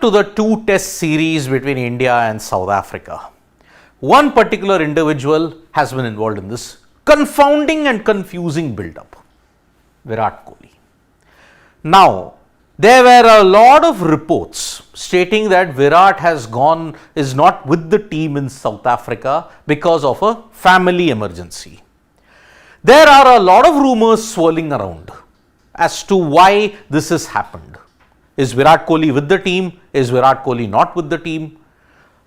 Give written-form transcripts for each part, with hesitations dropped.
To the two-test series between India and South Africa. One particular individual has been involved in this confounding and confusing build-up, Virat Kohli. Now, there were a lot of reports stating that Virat is not with the team in South Africa because of a family emergency. There are a lot of rumors swirling around as to why this has happened. Is Virat Kohli with the team? Is Virat Kohli not with the team?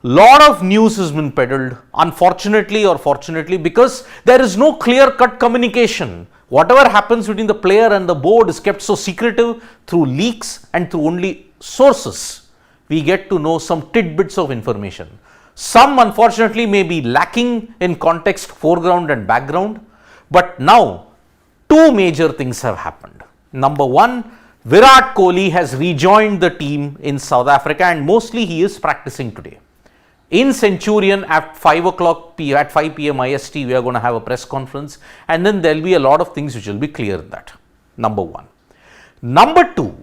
Lot of news has been peddled, unfortunately or fortunately, because there is no clear-cut communication. Whatever happens between the player and the board is kept so secretive through leaks and through only sources. We get to know some tidbits of information. Some unfortunately may be lacking in context, foreground and background. But now, two major things have happened. Number one, Virat Kohli has rejoined the team in South Africa and mostly he is practicing today. In Centurion at 5 p.m. IST, we are going to have a press conference and then there will be a lot of things which will be clear in that. Number one. Number two,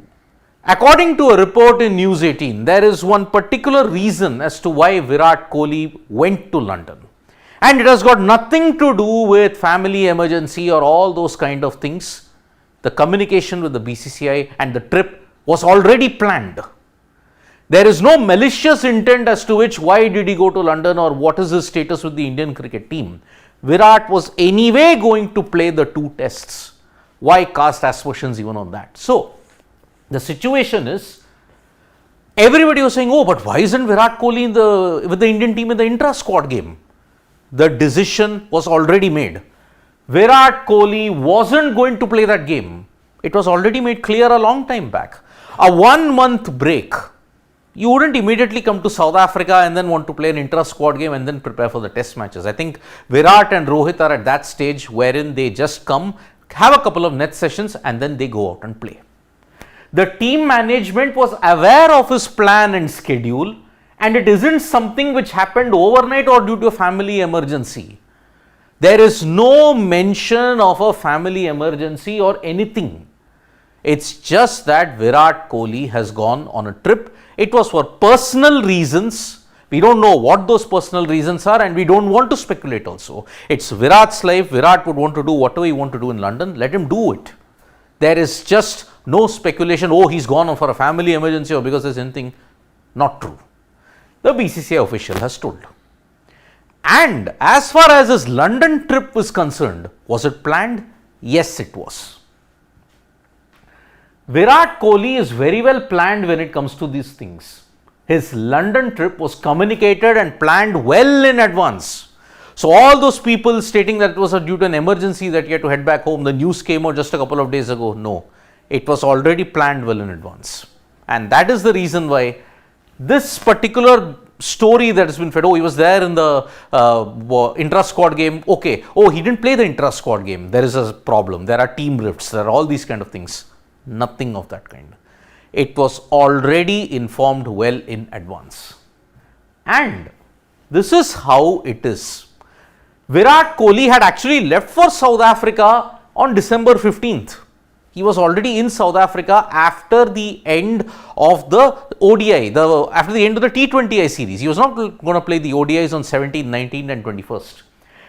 according to a report in News 18, there is one particular reason as to why Virat Kohli went to London. And it has got nothing to do with family emergency or all those kind of things. The communication with the BCCI and the trip was already planned. There is no malicious intent as to which why did he go to London or what is his status with the Indian cricket team. Virat was anyway going to play the two tests. Why cast aspersions even on that? So, the situation is, everybody was saying, oh, but why isn't Virat Kohli with the Indian team in the intra-squad game? The decision was already made. Virat Kohli wasn't going to play that game. It was already made clear a long time back. A 1 month break. You wouldn't immediately come to South Africa and then want to play an intra-squad game and then prepare for the test matches. I think Virat and Rohit are at that stage wherein they just come, have a couple of net sessions and then they go out and play. The team management was aware of his plan and schedule and it isn't something which happened overnight or due to a family emergency. There is no mention of a family emergency or anything. It's just that Virat Kohli has gone on a trip. It was for personal reasons. We don't know what those personal reasons are and we don't want to speculate also. It's Virat's life. Virat would want to do whatever he wants to do in London. Let him do it. There is just no speculation, oh, he's gone for a family emergency or because there's anything. Not true. The BCCI official has told. And as far as his London trip was concerned, was it planned? Yes, it was. Virat Kohli is very well planned when it comes to these things. His London trip was communicated and planned well in advance. So all those people stating that it was due to an emergency that he had to head back home, the news came out just a couple of days ago. No, it was already planned well in advance. And that is the reason why this particular story that has been fed, oh, he was there in the intra-squad game, okay, oh, he didn't play the intra-squad game, there is a problem, there are team rifts, there are all these kind of things. Nothing of that kind. It was already informed well in advance. And this is how it is. Virat Kohli had actually left for South Africa on December 15th. He was already in South Africa after the end of the ODI, after the end of the T20I series. He was not going to play the ODIs on 17th, 19th and 21st.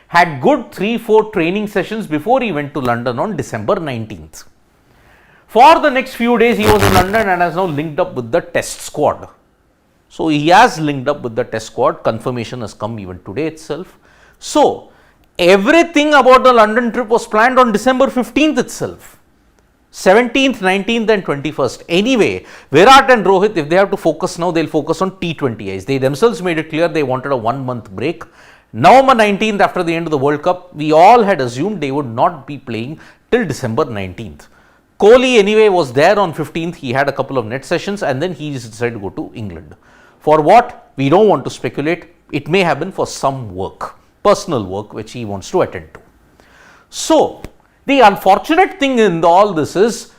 Had good 3-4 training sessions before he went to London on December 19th. For the next few days, he was in London and has now linked up with the test squad. So, he has linked up with the test squad. Confirmation has come even today itself. So, everything about the London trip was planned on December 15th itself. 17th, 19th and 21st. Anyway, Virat and Rohit, if they have to focus now, they'll focus on T20Is. They themselves made it clear they wanted a 1 month break. November 19th, after the end of the World Cup, we all had assumed they would not be playing till December 19th. Kohli anyway was there on 15th. He had a couple of net sessions and then he decided to go to England. For what? We don't want to speculate. It may have been for some work, personal work which he wants to attend to. So, the unfortunate thing in all this is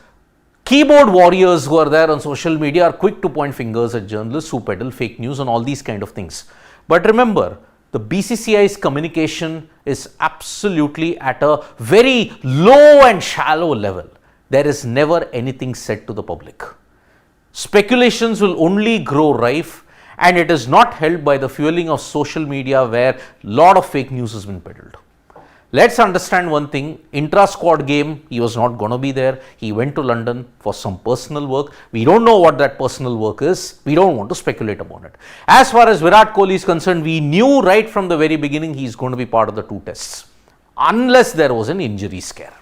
keyboard warriors who are there on social media are quick to point fingers at journalists who peddle fake news and all these kind of things. But remember, the BCCI's communication is absolutely at a very low and shallow level. There is never anything said to the public. speculations will only grow rife, and it is not helped by the fueling of social media where a lot of fake news has been peddled. Let's understand one thing, intra-squad game, he was not going to be there. He went to London for some personal work. We don't know what that personal work is. We don't want to speculate about it. As far as Virat Kohli is concerned, we knew right from the very beginning he is going to be part of the 2 tests, unless there was an injury scare.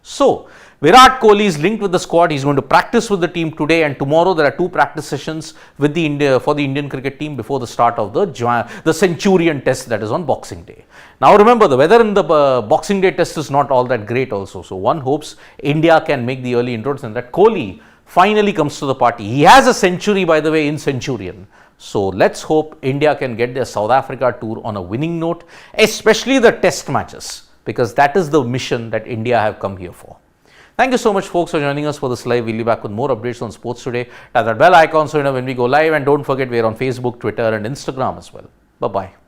So, Virat Kohli is linked with the squad. He is going to practice with the team today, and tomorrow there are 2 practice sessions with the for the Indian cricket team before the start of the Centurion test, that is on Boxing Day. Now remember, the weather in the Boxing Day test is not all that great also. So one hopes India can make the early inroads and that Kohli finally comes to the party. He has a century, by the way, in Centurion. So let's hope India can get their South Africa tour on a winning note, especially the test matches, because that is the mission that India have come here for. Thank you so much, folks, for joining us for this live. We'll be back with more updates on sports today. Tap that bell icon so you know when we go live, and don't forget we're on Facebook, Twitter and Instagram as well. Bye-bye.